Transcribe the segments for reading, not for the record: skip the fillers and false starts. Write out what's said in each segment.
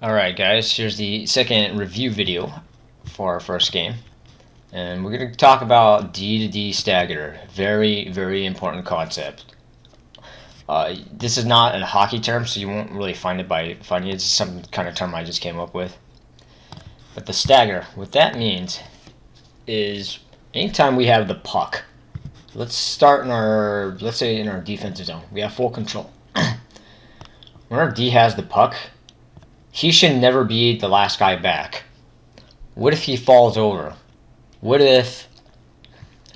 Alright guys, here's the second review video for our first game. And we're going to talk about D to D Stagger. Very, very important concept. This is not a hockey term, so you won't really find it by finding it. It's some kind of term I just came up with. But the Stagger, what that means is anytime we have the puck, let's start in let's say in our defensive zone. We have full control. When our D has the puck, he should never be the last guy back. What if he falls over? What if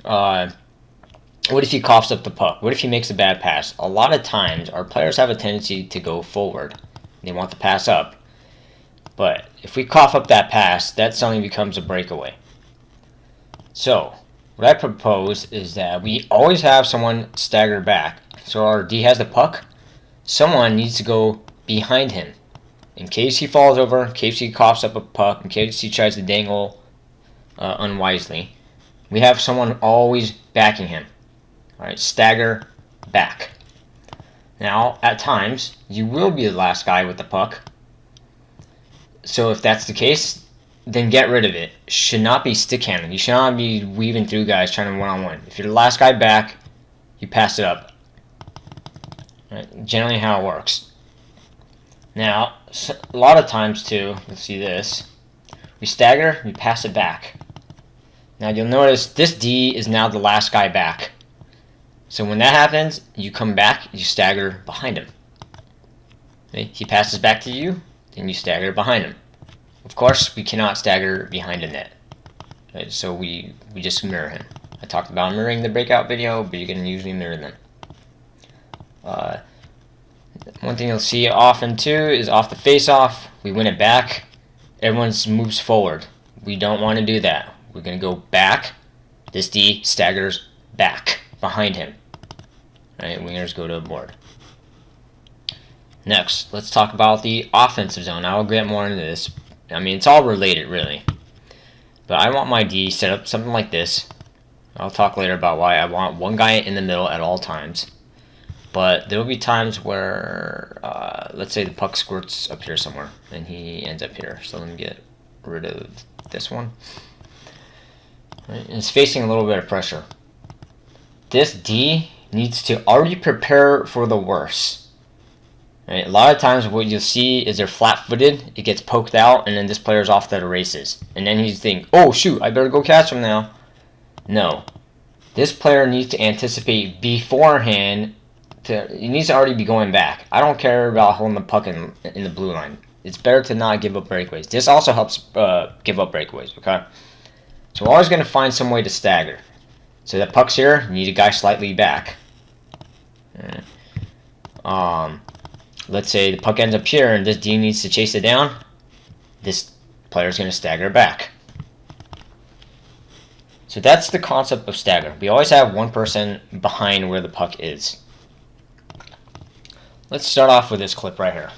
he coughs up the puck? What if he makes a bad pass? A lot of times, our players have a tendency to go forward. They want to pass up. But if we cough up that pass, that suddenly becomes a breakaway. So, what I propose is that we always have someone stagger back. So our D has the puck. Someone needs to go behind him. In case he falls over, in case he coughs up a puck, in case he tries to dangle unwisely, we have someone always backing him. Alright, stagger back. Now, at times, you will be the last guy with the puck. So if that's the case, then get rid of it. Should not be stick handling. You should not be weaving through guys trying to one-on-one. If you're the last guy back, you pass it up. Right, generally how it works. Now, a lot of times too, let's see this. We stagger, we pass it back. Now you'll notice this D is now the last guy back. So when that happens, you come back, you stagger behind him. Okay? He passes back to you, then you stagger behind him. Of course, we cannot stagger behind a net. Right? So we just mirror him. I talked about mirroring the breakout video, but you can usually mirror them. One thing you'll see often too is off the face-off, we win it back, everyone moves forward. We don't want to do that. We're going to go back, this D staggers back, behind him. Right, wingers go to a board. Next, let's talk about the offensive zone. I'll get more into this. I mean, it's all related really. But I want my D set up something like this. I'll talk later about why I want one guy in the middle at all times. But there will be times where, let's say the puck squirts up here somewhere, and he ends up here. So let me get rid of this one. Right, and it's facing a little bit of pressure. This D needs to already prepare for the worst. Right, a lot of times what you'll see is they're flat-footed, it gets poked out, and then this player's off to the races. And then he's thinking, oh shoot, I better go catch him now. No. This player needs to anticipate beforehand. He needs to already be going back. I don't care about holding the puck in the blue line. It's better to not give up breakaways. This also helps give up breakaways, okay? So we're always going to find some way to stagger. So that puck's here, you need a guy slightly back. Let's say the puck ends up here and this D needs to chase it down. This player's going to stagger back. So that's the concept of stagger. We always have one person behind where the puck is. Let's start off with this clip right here.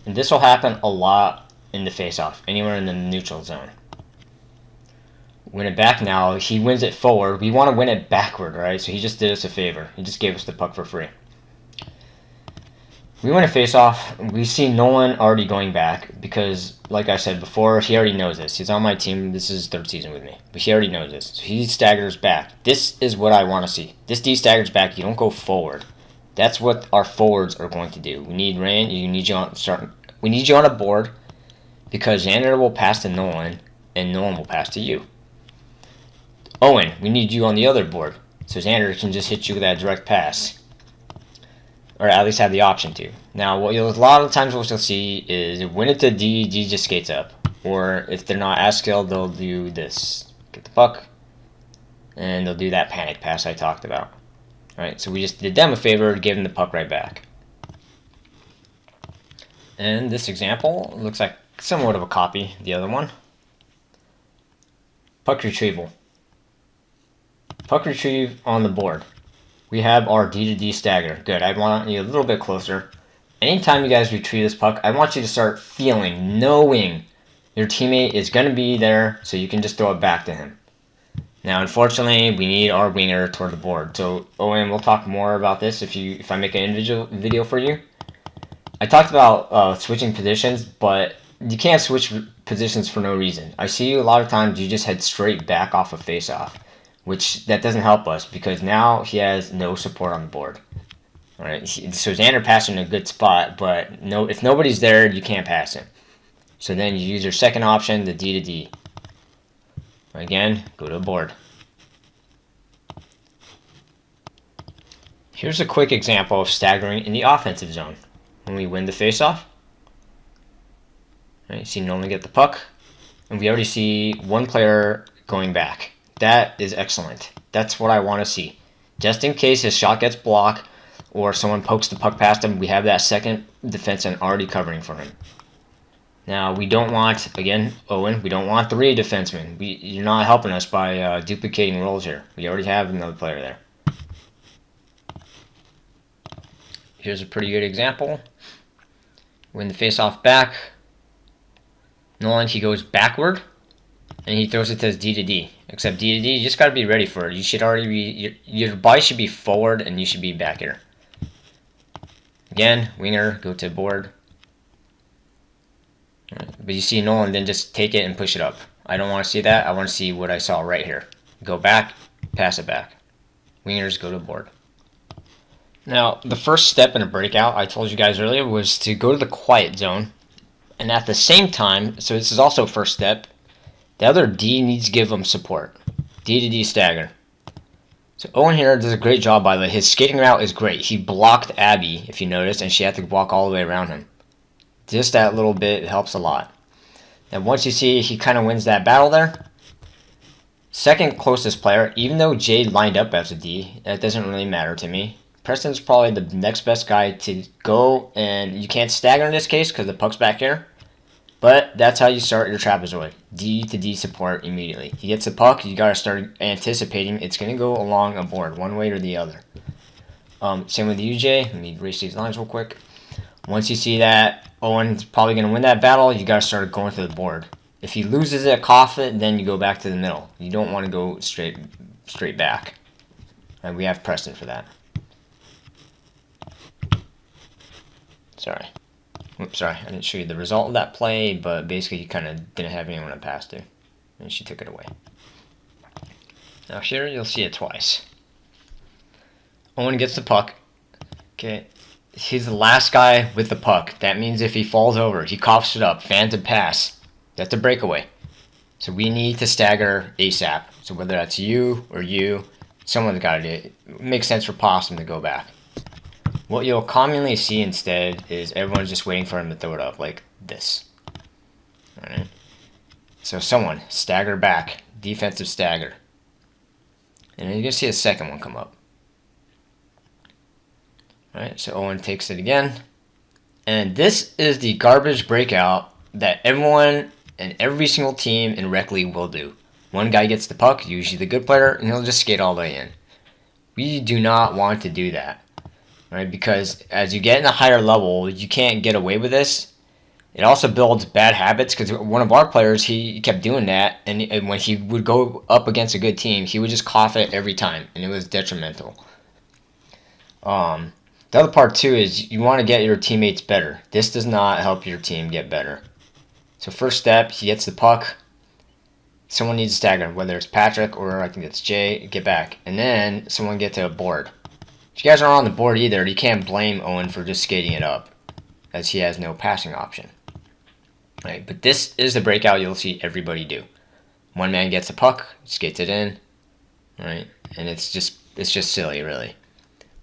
And this will happen a lot in the face-off, anywhere in the neutral zone. Win it back now, he wins it forward. We want to win it backward, right? So he just did us a favor. He just gave us the puck for free. We win a face-off. We see Nolan already going back because, like I said before, he already knows this. He's on my team. This is his third season with me. But he already knows this. So he staggers back. This is what I want to see. This D staggers back. You don't go forward. That's what our forwards are going to do. We need Rand. We need you on a board because Xander will pass to Nolan and Nolan will pass to you. Owen, we need you on the other board so Xander can just hit you with that direct pass, or at least have the option to. Now, a lot of times what you'll see is win it to D, D just skates up, or if they're not as skilled, they'll do this: get the puck, and they'll do that panic pass I talked about. Right, so we just did them a favor, gave them the puck right back. And this example looks like somewhat of a copy of the other one. Puck retrieval. Puck retrieve on the board. We have our D to D stagger. Good, I want you a little bit closer. Anytime you guys retrieve this puck, I want you to start feeling, knowing your teammate is going to be there so you can just throw it back to him. Now, unfortunately, we need our winger toward the board. So, Owen, we'll talk more about this if I make an individual video for you. I talked about switching positions, but you can't switch positions for no reason. I see you a lot of times you just head straight back off of face-off, which that doesn't help us because now he has no support on the board. All right, so Xander passed in a good spot, but no, if nobody's there, you can't pass him. So then you use your second option, the D to D. Again, go to the board. Here's a quick example of staggering in the offensive zone. When we win the faceoff, right, see Nolan get the puck, and we already see one player going back. That is excellent. That's what I want to see. Just in case his shot gets blocked or someone pokes the puck past him, we have that second defenseman already covering for him. Now, we don't want, again, Owen, we don't want 3 defensemen. You're not helping us by duplicating roles here. We already have another player there. Here's a pretty good example. When the face-off back, Nolan, he goes backward, and he throws it to his D to D. Except D to D, you just got to be ready for it. You should already be, your body should be forward, and you should be back here. Again, winger, go to board. Right. But you see Nolan, then just take it and push it up. I don't want to see that. I want to see what I saw right here. Go back, pass it back. Wingers, go to board. Now, the first step in a breakout, I told you guys earlier, was to go to the quiet zone. And at the same time, so this is also first step, the other D needs to give them support. D to D stagger. So Owen here does a great job, by the way. His skating route is great. He blocked Abby, if you noticed, and she had to walk all the way around him. Just that little bit helps a lot. And once you see he kind of wins that battle there, second closest player, even though Jade lined up as a D, that doesn't really matter to me. Preston's probably the next best guy to go, and you can't stagger in this case because the puck's back here. But that's how you start your trapezoid. D to D support immediately. He gets the puck, you gotta start anticipating it's gonna go along a board, one way or the other. Same with UJ. Let me erase these lines real quick. Once you see that Owen's probably gonna win that battle, you gotta start going to the board. If he loses it, cough it, then you go back to the middle. You don't want to go straight back. And we have Preston for that. Sorry. Oops, sorry. I didn't show you the result of that play, but basically he kind of didn't have anyone to pass to. And she took it away. Now here you'll see it twice. Owen gets the puck. Okay. He's the last guy with the puck. That means if he falls over, he coughs it up, fans a pass. That's a breakaway. So we need to stagger ASAP. So whether that's you or you, someone's got to do it. It makes sense for Possum to go back. What you'll commonly see instead is everyone's just waiting for him to throw it up like this. Alright. So someone, stagger back. Defensive stagger. And then you're going to see a second one come up. Alright, so Owen takes it again. And this is the garbage breakout that everyone and every single team in Rec League will do. One guy gets the puck, usually the good player, and he'll just skate all the way in. We do not want to do that. Right, because as you get in a higher level, you can't get away with this. It also builds bad habits because one of our players, he kept doing that, and when he would go up against a good team, he would just cough it every time, and it was detrimental. The other part too is you want to get your teammates better. This does not help your team get better. So first step, he gets the puck. Someone needs to stagger, whether it's Patrick or I think it's Jay, get back, and then someone get to a board. If you guys aren't on the board either, you can't blame Owen for just skating it up, as he has no passing option. Right, but this is the breakout you'll see everybody do. One man gets a puck, skates it in, right, and it's just silly, really.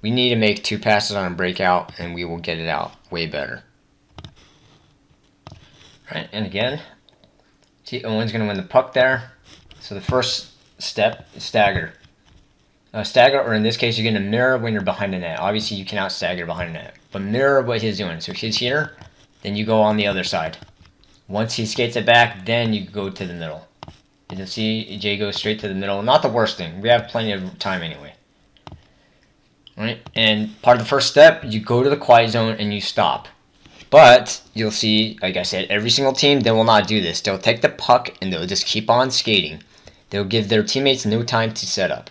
We need to make 2 passes on a breakout, and we will get it out way better. Right, and again, see Owen's going to win the puck there. So the first step is stagger. Stagger, or in this case, you're going to mirror when you're behind the net. Obviously, you cannot stagger behind the net, but mirror what he's doing. So if he's here, then you go on the other side. Once he skates it back, then you go to the middle. And you'll see Jay goes straight to the middle. Not the worst thing. We have plenty of time anyway. Right? And part of the first step, you go to the quiet zone and you stop. But you'll see, like I said, every single team, they will not do this. They'll take the puck and they'll just keep on skating. They'll give their teammates no time to set up.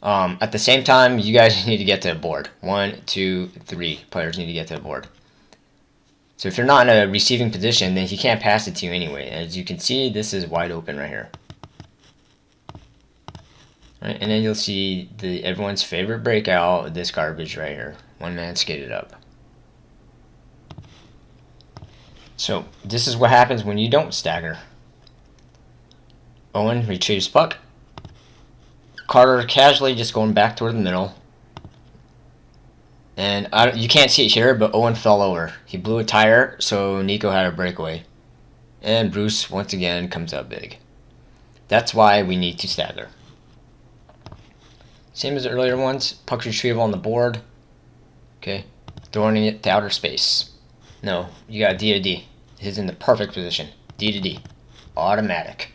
At the same time, you guys need to get to the board. 1, 2, 3 players need to get to the board. So if you're not in a receiving position, then he can't pass it to you anyway. As you can see, this is wide open right here. Right, and then you'll see everyone's favorite breakout, this garbage right here. One man skated up. So this is what happens when you don't stagger. Owen retrieves puck. Carter casually just going back toward the middle. And you can't see it here, but Owen fell over. He blew a tire, so Nico had a breakaway. And Bruce, once again, comes up big. That's why we need to stagger. Same as the earlier ones. Puck retrieval on the board. Okay. Throwing it to outer space. No, you got D to D. He's in the perfect position. D to D. Automatic.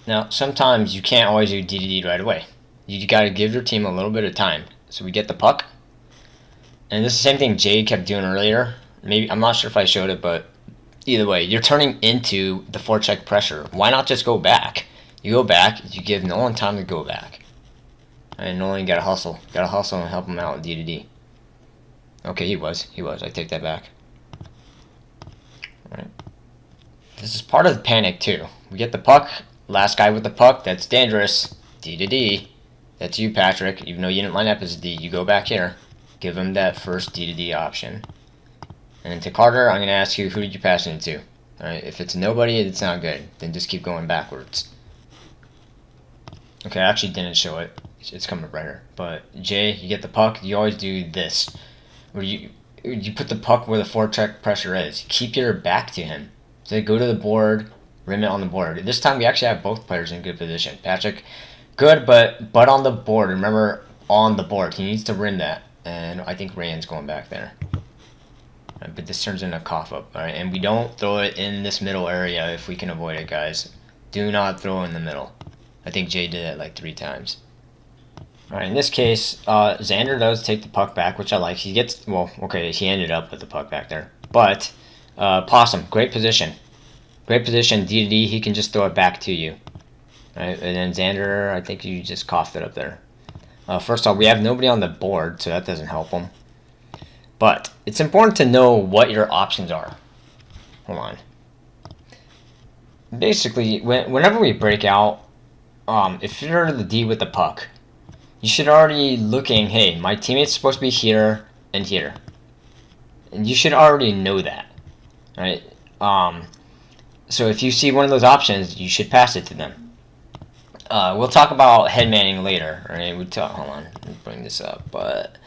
Now, sometimes you can't always do D to D right away. You got to give your team a little bit of time. So we get the puck. And this is the same thing Jay kept doing earlier. Maybe I'm not sure if I showed it, but either way, you're turning into the forecheck pressure. Why not just go back? You go back, you give Nolan time to go back. And Nolan got to hustle. Got to hustle and help him out with D to D. Okay, he was. I take that back. Alright. This is part of the panic too. We get the puck. Last guy with the puck, that's dangerous. D to D. That's you, Patrick. Even though you didn't line up as a D, you go back here. Give him that first D to D option. And to Carter, I'm going to ask you, who did you pass it to? Alright, if it's nobody, it's not good. Then just keep going backwards. Okay, I actually didn't show it. It's coming up right here. But Jay, you get the puck, you always do this. Where you put the puck where the forecheck pressure is. Keep your back to him. So go to the board, rim it on the board. This time we actually have both players in good position. Patrick, good, but on the board. Remember, on the board. He needs to rim that. And I think Rand's going back there. Right, but this turns into a cough up. Alright, and we don't throw it in this middle area if we can avoid it, guys. Do not throw in the middle. I think Jay did it like 3 times. Alright, in this case, Xander does take the puck back, which I like. He gets, well, okay, he ended up with the puck back there. But, Possum, great position. Great position, D to D, he can just throw it back to you. Right, and then Xander, I think you just coughed it up there. First off, we have nobody on the board, so that doesn't help him. But, it's important to know what your options are. Hold on. Basically, whenever we break out, if you're the D with the puck, you should already looking, hey, my teammate's supposed to be here and here. And you should already know that. Right? So if you see one of those options, you should pass it to them. We'll talk about headmanning later. Right? Hold on, let me bring this up. But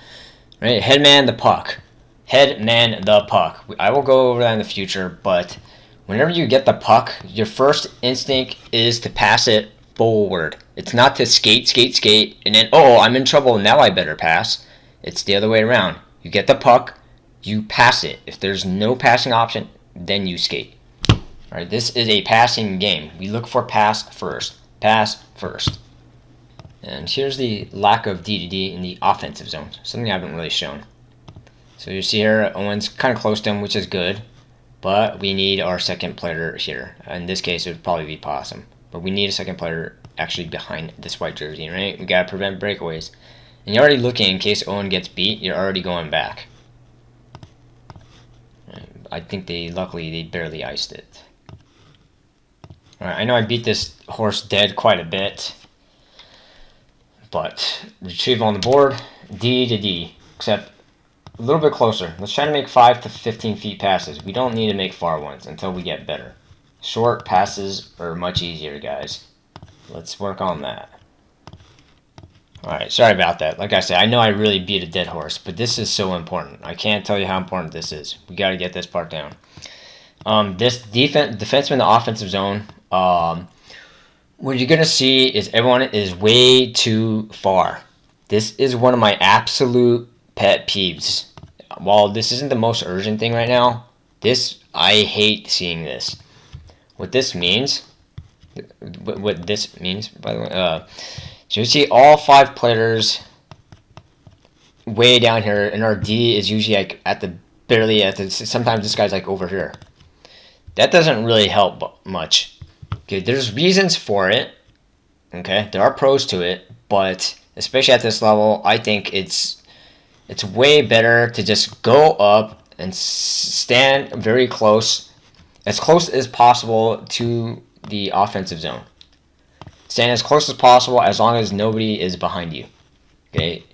right, headman the puck. Headman the puck. I will go over that in the future, but whenever you get the puck, your first instinct is to pass it forward. It's not to skate, and then, oh, I'm in trouble, now I better pass. It's the other way around. You get the puck, you pass it. If there's no passing option, then you skate. Alright, this is a passing game. We look for pass first. Pass first. And here's the lack of D to D in the offensive zone. Something I haven't really shown. So you see here, Owen's kind of close to him, which is good. But we need our second player here. In this case, it would probably be Possum. But we need a second player actually behind this white jersey, right? We gotta prevent breakaways. And you're already looking, in case Owen gets beat, you're already going back. I think luckily they barely iced it. Alright, I know I beat this horse dead quite a bit. But, retrieval on the board, D to D. Except, a little bit closer. Let's try to make 5 to 15 feet passes. We don't need to make far ones until we get better. Short passes are much easier, guys. Let's work on that. Alright, sorry about that. Like I said, I know I really beat a dead horse, but this is so important. I can't tell you how important this is. We got to get this part down. This defenseman in the offensive zone, what you're going to see is everyone is way too far. This is one of my absolute pet peeves. While this isn't the most urgent thing right now, I hate seeing this. What this means, by the way, so you see all 5 players way down here, and our D is usually like sometimes this guy's like over here. That doesn't really help much. Okay, there's reasons for it. Okay, there are pros to it, but especially at this level, I think it's It's way better to just go up and stand very close as possible to the offensive zone. Stand as close as possible as long as nobody is behind you. Okay.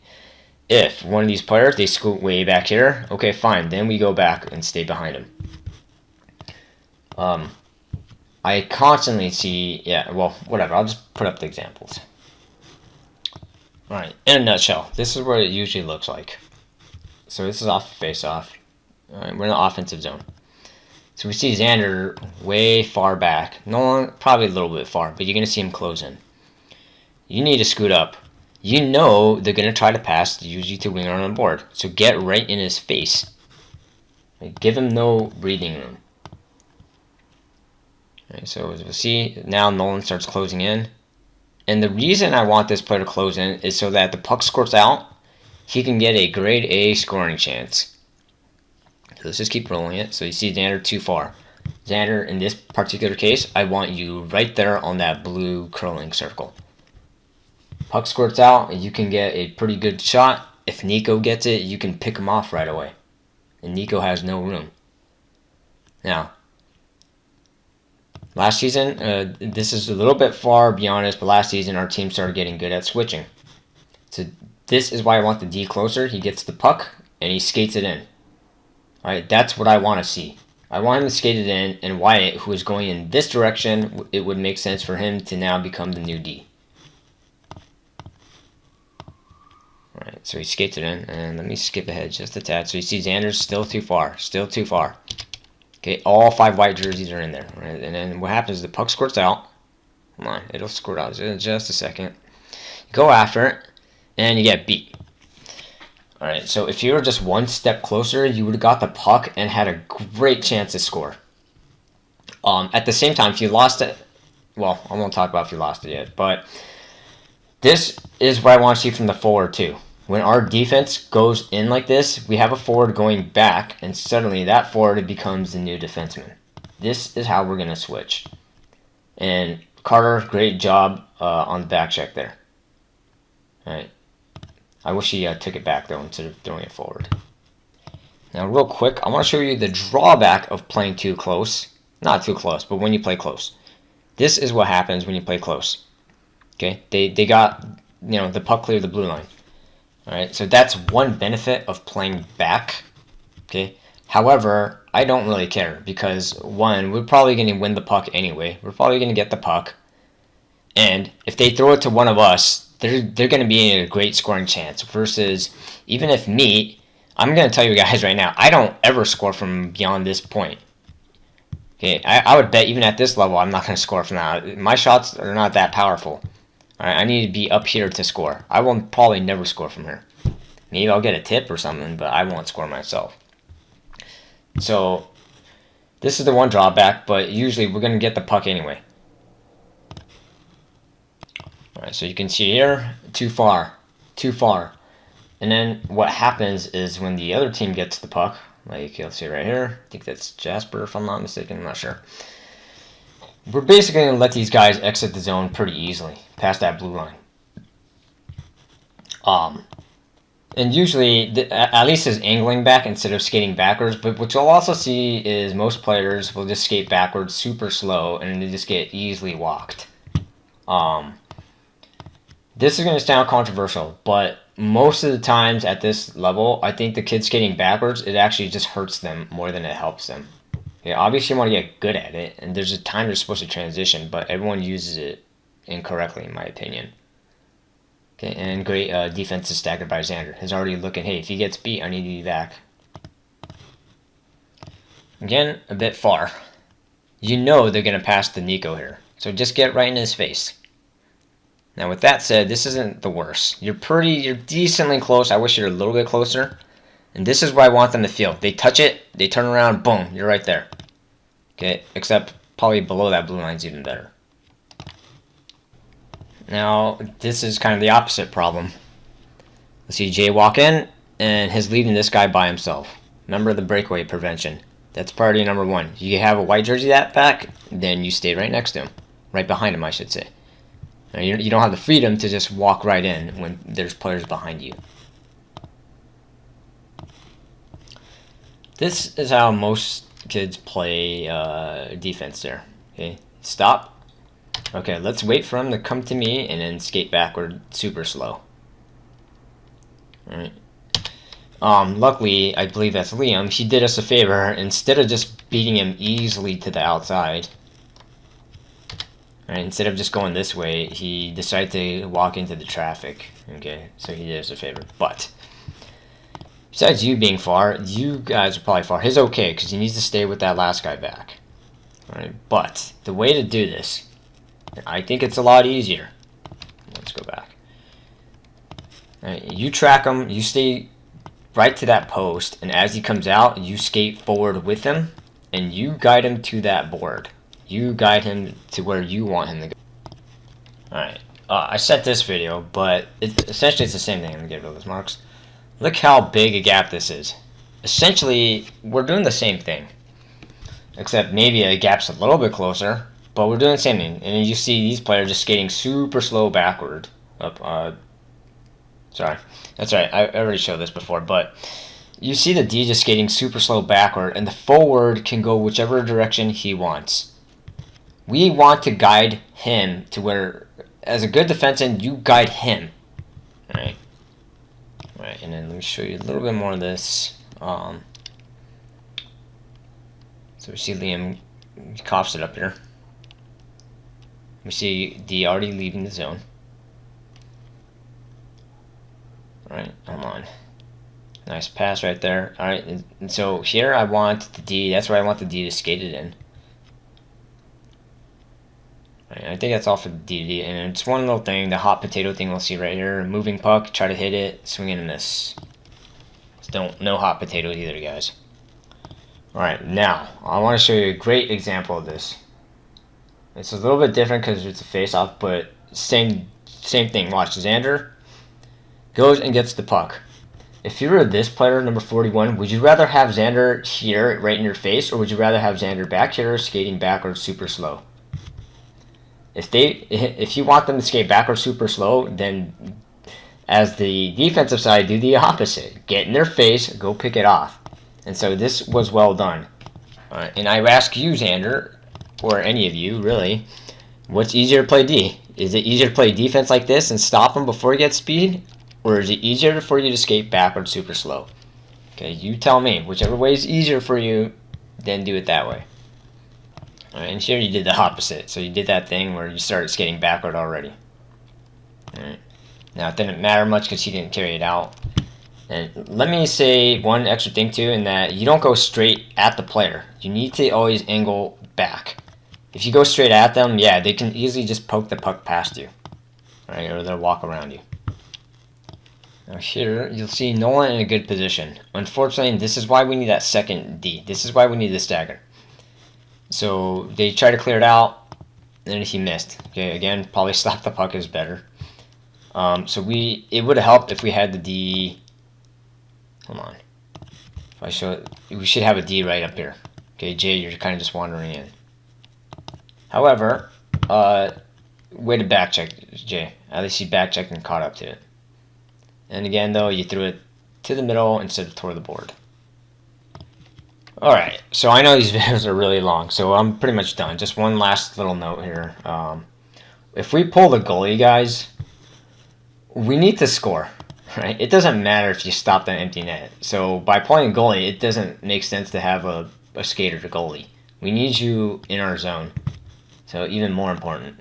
If one of these players, they scoot way back here, okay, fine. Then we go back and stay behind them. I constantly see, yeah, well, whatever. I'll just put up the examples. Alright, in a nutshell, this is what it usually looks like. So this is off the face-off. Alright, we're in the offensive zone. So we see Xander way far back. Nolan, probably a little bit far, but you're going to see him close in. You need to scoot up. You know they're going to try to pass, usually to winger on board. So get right in his face. Give him no breathing room. Right, so as we'll see, now Nolan starts closing in. And the reason I want this player to close in is so that the puck squirts out, he can get a grade A scoring chance. So let's just keep rolling it. So you see Xander too far. Xander, in this particular case, I want you right there on that blue curling circle. Puck squirts out, and you can get a pretty good shot. If Nico gets it, you can pick him off right away. And Nico has no room. Now, last season, this is a little bit far beyond this, but last season our team started getting good at switching. So this is why I want the D closer. He gets the puck, and he skates it in. Alright, that's what I want to see. I want him to skate it in, and Wyatt, who is going in this direction, it would make sense for him to now become the new D. Alright, so he skates it in, and let me skip ahead just a tad. So you see Xander's still too far, Okay, all 5 white jerseys are in there, right? And then what happens is the puck squirts out. Come on, it'll squirt out in just a second. Go after it, and you get beat. Alright, so if you were just one step closer, you would have got the puck and had a great chance to score. At the same time, if you lost it, well, I won't talk about if you lost it yet, but this is what I want to see from the forward too. When our defense goes in like this, we have a forward going back, and suddenly that forward becomes the new defenseman. This is how we're going to switch. And Carter, great job on the back check there. Alright. I wish he took it back, though, instead of throwing it forward. Now, real quick, I want to show you the drawback of playing too close. Not too close, but when you play close. This is what happens when you play close. Okay? They got, the puck clear the blue line. Alright, so that's one benefit of playing back. Okay? However, I don't really care, because, one, we're probably going to win the puck anyway. We're probably going to get the puck. And if they throw it to one of us, they're going to be in a great scoring chance. Versus, even if me, I'm going to tell you guys right now, I don't ever score from beyond this point. Okay, I would bet even at this level, I'm not going to score from that. My shots are not that powerful. All right, I need to be up here to score. I will probably never score from here. Maybe I'll get a tip or something, but I won't score myself. So, this is the one drawback, but usually we're going to get the puck anyway. Alright, so you can see here, too far. And then what happens is when the other team gets the puck, like you'll see right here, I think that's Jasper if I'm not mistaken, I'm not sure. We're basically going to let these guys exit the zone pretty easily, past that blue line. And usually, at least is angling back instead of skating backwards, but what you'll also see is most players will just skate backwards super slow, and they just get easily walked. This is going to sound controversial, but most of the times at this level, I think the kids skating backwards, it actually just hurts them more than it helps them. Okay, obviously you want to get good at it, and there's a time you're supposed to transition, but everyone uses it incorrectly, in my opinion. Okay, and great defensive stagger by Xander. He's already looking, hey, if he gets beat, I need to be back. Again, a bit far. You know they're going to pass the Nico here, so just get right in his face. Now, with that said, this isn't the worst. You're decently close. I wish you were a little bit closer. And this is what I want them to feel. They touch it, they turn around, boom, you're right there. Okay, except probably below that blue line's even better. Now, this is kind of the opposite problem. Let's see Jay walk in, and he's leaving this guy by himself. Remember the breakaway prevention. That's priority number 1. You have a white jersey that back, then you stay right next to him. Right behind him, I should say. Now, you don't have the freedom to just walk right in when there's players behind you. This is how most kids play defense there. Okay, stop. Okay, let's wait for him to come to me and then skate backward super slow. Alright. Luckily, I believe that's Liam. He did us a favor. Instead of just beating him easily to the outside, right, instead of just going this way, he decided to walk into the traffic. Okay, so he did us a favor. But besides you being far, you guys are probably far. He's okay, because he needs to stay with that last guy back. Alright, but the way to do this, I think it's a lot easier. Let's go back. Alright, you track him, you stay right to that post, and as he comes out, you skate forward with him, and you guide him to that board. You guide him to where you want him to go. Alright, I set this video, but essentially it's the same thing. I'm going to get rid of those marks. Look how big a gap this is. Essentially, we're doing the same thing. Except maybe a gap's a little bit closer, but we're doing the same thing. And you see these players just skating super slow backward. Sorry, that's right, I already showed this before, but you see the D just skating super slow backward, and the forward can go whichever direction he wants. We want to guide him to where, as a good defenseman, you guide him. Alright. Alright, and then let me show you a little bit more of this. So we see Liam, he coughs it up here. We see D already leaving the zone. Alright, hold on. Nice pass right there. Alright, and so here I want the D, that's where I want the D to skate it in. Right, I think that's all for the D, and it's one little thing, the hot potato thing we'll see right here. Moving puck, try to hit it, swing and miss. No hot potatoes either, guys. Alright, now, I want to show you a great example of this. It's a little bit different because it's a face-off, but same thing. Watch, Xander goes and gets the puck. If you were this player, number 41, would you rather have Xander here, right in your face, or would you rather have Xander back here, skating backwards super slow? If you want them to skate backwards super slow, then as the defensive side, do the opposite. Get in their face, go pick it off. And so this was well done. And I ask you, Xander, or any of you, really, what's easier to play D? Is it easier to play defense like this and stop him before he gets speed? Or is it easier for you to skate backwards super slow? Okay, you tell me. Whichever way is easier for you, then do it that way. Alright, and here you did the opposite. So you did that thing where you started skating backward already. Alright. Now, it didn't matter much because he didn't carry it out. And let me say one extra thing too, in that you don't go straight at the player. You need to always angle back. If you go straight at them, yeah, they can easily just poke the puck past you. Alright, or they'll walk around you. Now here, you'll see Nolan in a good position. Unfortunately, this is why we need that second D. This is why we need the stagger. So, they try to clear it out, and he missed. Okay, again, probably stop the puck is better. So it would have helped if we had the D. Hold on. If I show it, we should have a D right up here. Okay, Jay, you're kind of just wandering in. However, way to back check, Jay. At least you back checked and caught up to it. And again, though, you threw it to the middle instead of toward the board. Alright, so I know these videos are really long, so I'm pretty much done. Just one last little note here. If we pull the goalie, guys, we need to score. Right? It doesn't matter if you stop that empty net. So by pulling a goalie, it doesn't make sense to have a skater to goalie. We need you in our zone. So even more important.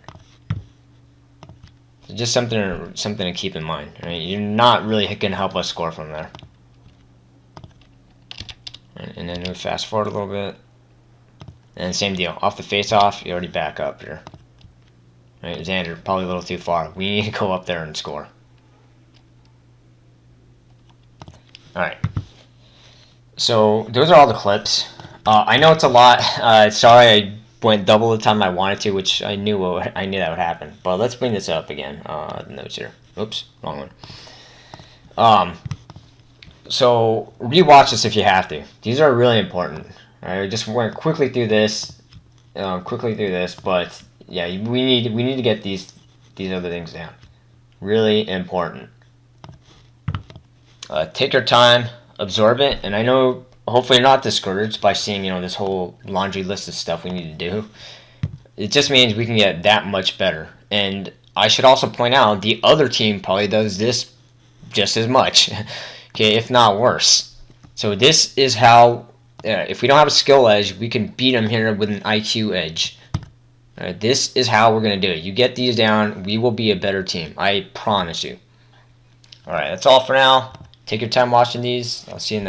So just something to keep in mind. Right? You're not really going to help us score from there. Right, and then we fast forward a little bit. And same deal. Off the face-off, you already back up here. Right, Xander, probably a little too far. We need to go up there and score. Alright. So, those are all the clips. I know it's a lot. Sorry I went double the time I wanted to, which I knew that would happen. But let's bring this up again. The notes here. Oops, wrong one. So rewatch this if you have to. These are really important. I just went quickly through this, but yeah, we need to get these other things down. Really important. Take your time, absorb it, and I know hopefully you're not discouraged by seeing, this whole laundry list of stuff we need to do. It just means we can get that much better. And I should also point out the other team probably does this just as much, okay, if not worse. So this is how, if we don't have a skill edge, we can beat them here with an IQ edge. Alright, this is how we're going to do it. You get these down, we will be a better team. I promise you. Alright, that's all for now. Take your time watching these. I'll see you next time.